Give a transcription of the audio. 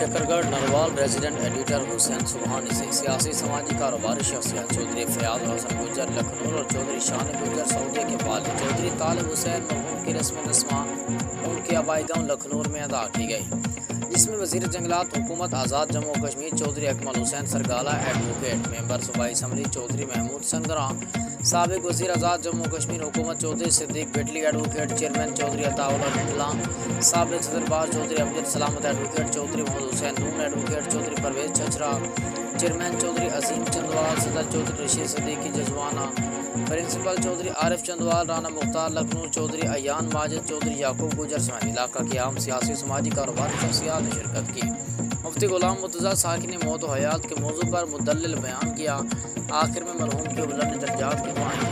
شکرگڑھ نروال resident editor حسین سبحانی سے سیاسی سماجی کاروباری شخصیات چودھری فیاض حسن گجر لکھنور اور چودھری شان گجر سعودیہ کے والد چودھری طالب حسین مرحوم کی رسم نسواں ان کے آبائی گاؤں لکھنور میں ادا کی گئی، جس میں وزیر جنگلات حکومت آزاد جموں و کشمیر چودھری اکمل حسین سرگالہ ایڈوکیٹ، ممبر صوبائی اسمبلی چودھری محمود سنگراں، سابق وزیر آزاد جموں و کشمیر حکومت چودھری صدیق بٹلی ایڈوکیٹ، چیئرمین چودھری عطا اللہ نٹلاں، سابق صدر باز چودھری امجد سلامت ایڈوکیٹ، چودھری محمد حسین نون ایڈوکیٹ، چودھری پرویز چھچرا، چیئرمین چودھری عظیم چندوال، صدر چودھری رشید صدیقی ججوانہ، پرنسپل چودھری عارف چندوال، رانا مختار لکھنؤ، چودھری ایان ماجد، چودھری یعقوب گجر سمیت علاقہ کی عام سیاسی سماجی کاروباری شخصیات نے شرکت کی۔ مفتی غلام مرتضیٰ ساکنِ موت و حیات کے موضوع پر مدلل بیان کیا۔ آخر میں مرحوم کے بلند درجات کی دعائیں